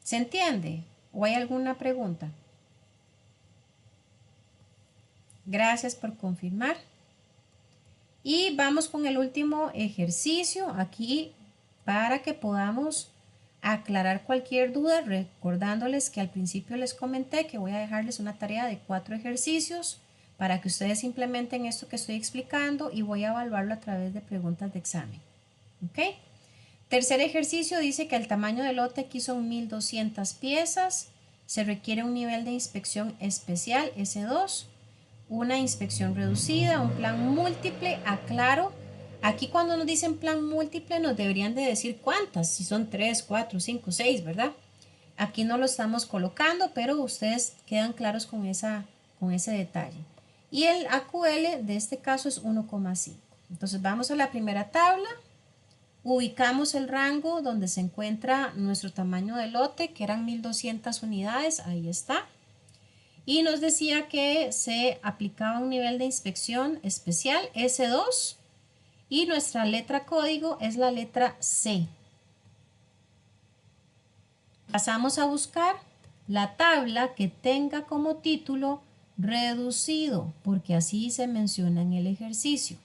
¿Se entiende? ¿O hay alguna pregunta? Gracias por confirmar. Y vamos con el último ejercicio aquí para que podamos aclarar cualquier duda, recordándoles que al principio les comenté que voy a dejarles una tarea de 4 ejercicios para que ustedes implementen esto que estoy explicando y voy a evaluarlo a través de preguntas de examen. ¿Ok? Tercer ejercicio dice que el tamaño del lote aquí son 1200 piezas, se requiere un nivel de inspección especial S2, una inspección reducida, un plan múltiple, aclaro. Aquí cuando nos dicen plan múltiple nos deberían de decir cuántas, si son 3, 4, 5, 6, ¿verdad? Aquí no lo estamos colocando, pero ustedes quedan claros con ese detalle. Y el AQL de este caso es 1,5. Entonces vamos a la primera tabla, ubicamos el rango donde se encuentra nuestro tamaño de lote, que eran 1200 unidades, ahí está. Y nos decía que se aplicaba un nivel de inspección especial S2 y nuestra letra código es la letra C. Pasamos a buscar la tabla que tenga como título reducido, porque así se menciona en el ejercicio.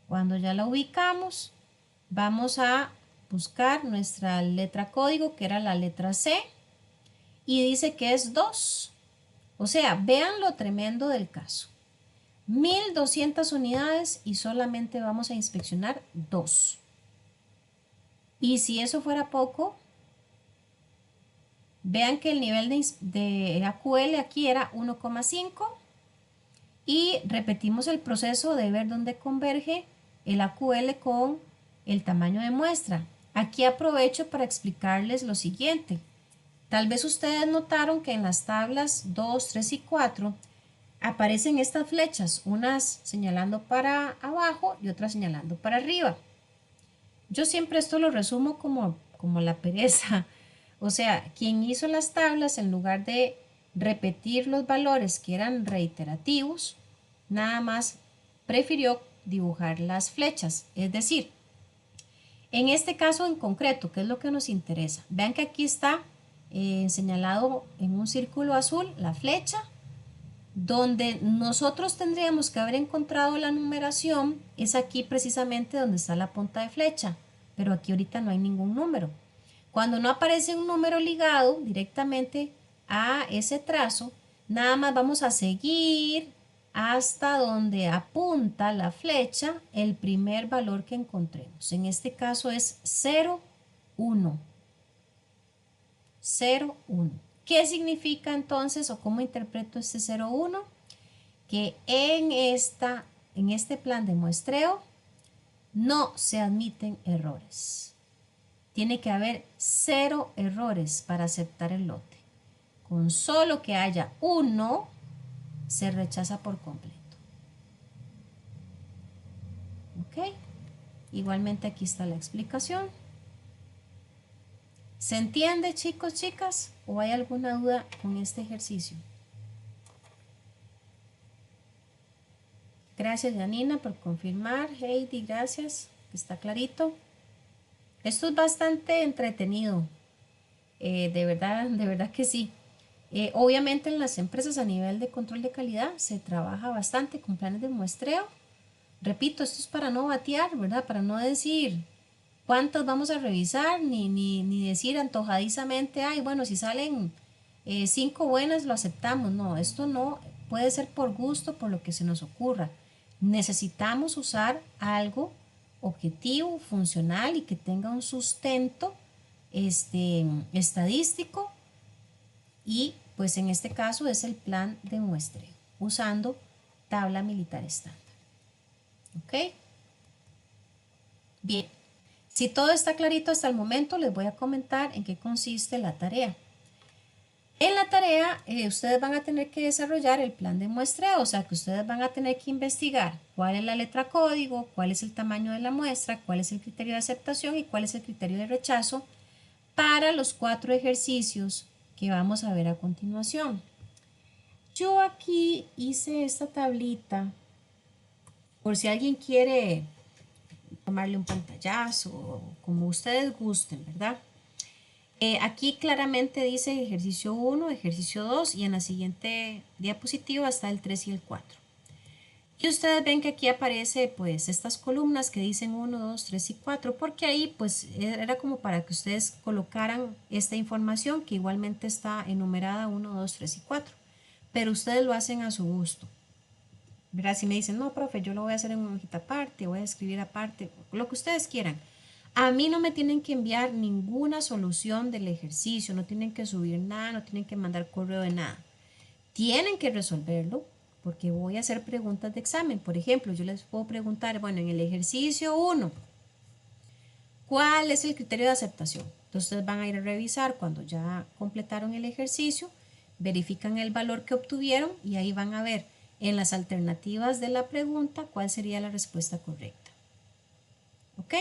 Cuando ya la ubicamos, vamos a buscar nuestra letra código, que era la letra C, y dice que es 2. O sea, vean lo tremendo del caso. 1200 unidades y solamente vamos a inspeccionar 2. Y si eso fuera poco, vean que el nivel de AQL aquí era 1,5 y repetimos el proceso de ver dónde converge el AQL con el tamaño de muestra. Aquí aprovecho para explicarles lo siguiente. Tal vez ustedes notaron que en las tablas 2, 3 y 4 aparecen estas flechas, unas señalando para abajo y otras señalando para arriba. Yo siempre esto lo resumo como la pereza. O sea, quien hizo las tablas, en lugar de repetir los valores que eran reiterativos, nada más prefirió dibujar las flechas. Es decir, en este caso en concreto, ¿qué es lo que nos interesa? Vean que aquí está señalado en un círculo azul la flecha. Donde nosotros tendríamos que haber encontrado la numeración es aquí precisamente donde está la punta de flecha, pero aquí ahorita no hay ningún número. Cuando no aparece un número ligado directamente a ese trazo, nada más vamos a seguir hasta donde apunta la flecha el primer valor que encontremos. En este caso es 0, 1. 0, 1. ¿Qué significa entonces o cómo interpreto este 0, 1? Que en este plan de muestreo no se admiten errores. Tiene que haber 0 errores para aceptar el lote. Con solo que haya 1 se rechaza por completo. ¿Ok? Igualmente aquí está la explicación. ¿Se entiende, chicos, chicas? ¿O hay alguna duda con este ejercicio? Gracias, Janina, por confirmar. Heidi, gracias. Está clarito. Esto es bastante entretenido. De verdad que sí. Obviamente en las empresas a nivel de control de calidad se trabaja bastante con planes de muestreo. Repito, esto es para no batear, ¿verdad? Para no decir cuántos vamos a revisar, ni decir antojadizamente, ay, bueno, si salen 5 buenas, lo aceptamos. No, esto no puede ser por gusto, por lo que se nos ocurra. Necesitamos usar algo objetivo, funcional y que tenga un sustento estadístico, y pues en este caso es el plan de muestreo usando tabla militar estándar. ¿Ok? Bien, si todo está clarito hasta el momento, les voy a comentar en qué consiste la tarea. En la tarea, ustedes van a tener que desarrollar el plan de muestreo, o sea que ustedes van a tener que investigar cuál es la letra código, cuál es el tamaño de la muestra, cuál es el criterio de aceptación y cuál es el criterio de rechazo para los 4 ejercicios que vamos a ver a continuación. Yo aquí hice esta tablita por si alguien quiere tomarle un pantallazo, como ustedes gusten, ¿verdad? Aquí claramente dice ejercicio 1, ejercicio 2 y en la siguiente diapositiva está el 3 y el 4. Y ustedes ven que aquí aparece pues estas columnas que dicen 1, 2, 3 y 4, porque ahí pues era como para que ustedes colocaran esta información que igualmente está enumerada 1, 2, 3 y 4, pero ustedes lo hacen a su gusto. ¿Verdad? Si me dicen, no, profe, yo lo voy a hacer en una hojita aparte, voy a escribir aparte, lo que ustedes quieran. A mí no me tienen que enviar ninguna solución del ejercicio, no tienen que subir nada, no tienen que mandar correo de nada. Tienen que resolverlo porque voy a hacer preguntas de examen. Por ejemplo, yo les puedo preguntar, bueno, en el ejercicio 1, ¿cuál es el criterio de aceptación? Entonces ustedes van a ir a revisar cuando ya completaron el ejercicio, verifican el valor que obtuvieron y ahí van a ver en las alternativas de la pregunta cuál sería la respuesta correcta. ¿Ok?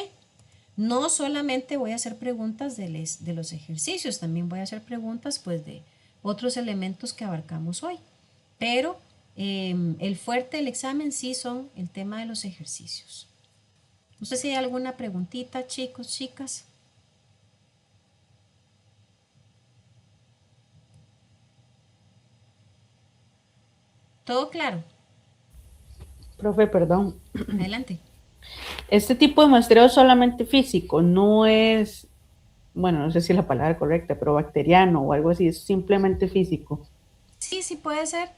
No solamente voy a hacer preguntas de los ejercicios, también voy a hacer preguntas pues de otros elementos que abarcamos hoy. Pero el fuerte del examen sí son el tema de los ejercicios. No sé si hay alguna preguntita, chicos, chicas. ¿Todo claro? Profe, perdón. Adelante. Este tipo de muestreo es solamente físico, no es, bueno, no sé si es la palabra correcta, pero bacteriano o algo así, es simplemente físico. Sí, sí puede ser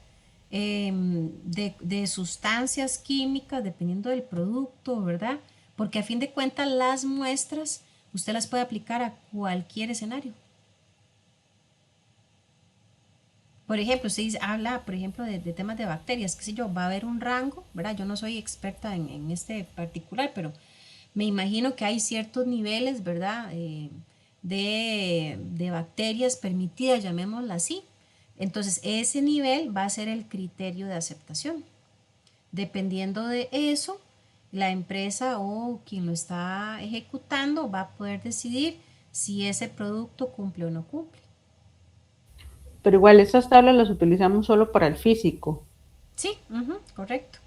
de sustancias químicas, dependiendo del producto, ¿verdad? Porque a fin de cuentas las muestras usted las puede aplicar a cualquier escenario. Por ejemplo, usted habla, por ejemplo, de temas de bacterias, qué sé yo, va a haber un rango, ¿verdad? Yo no soy experta en este particular, pero me imagino que hay ciertos niveles, ¿verdad? De bacterias permitidas, llamémoslas así. Entonces, ese nivel va a ser el criterio de aceptación. Dependiendo de eso, la empresa o quien lo está ejecutando va a poder decidir si ese producto cumple o no cumple. Pero igual esas tablas las utilizamos solo para el físico. Sí, correcto.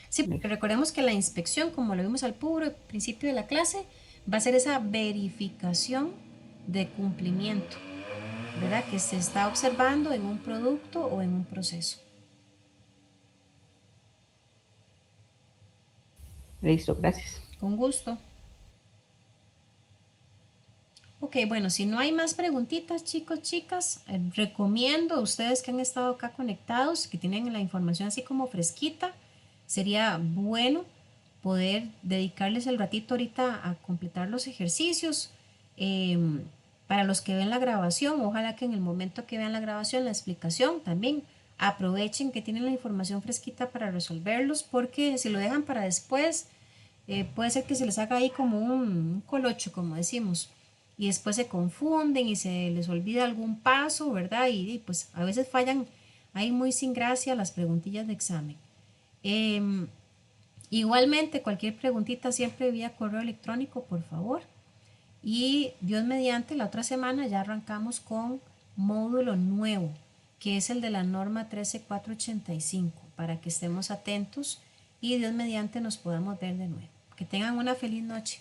Sí, porque recordemos que la inspección, como lo vimos al puro principio de la clase, va a ser esa verificación de cumplimiento, ¿verdad? Que se está observando en un producto o en un proceso. Listo, gracias. Con gusto. Ok, bueno, si no hay más preguntitas, chicos, chicas, recomiendo a ustedes que han estado acá conectados, que tienen la información así como fresquita, sería bueno poder dedicarles el ratito ahorita a completar los ejercicios. Para los que ven la grabación, ojalá que en el momento que vean la grabación, la explicación, también aprovechen que tienen la información fresquita para resolverlos, porque si lo dejan para después, puede ser que se les haga ahí como un colocho, como decimos, y después se confunden y se les olvida algún paso, ¿verdad? Y pues a veces fallan Ahí muy sin gracia las preguntillas de examen. Igualmente, cualquier preguntita siempre vía correo electrónico, por favor. Y Dios mediante, la otra semana ya arrancamos con módulo nuevo, que es el de la norma 13485, para que estemos atentos y Dios mediante nos podamos ver de nuevo. Que tengan una feliz noche.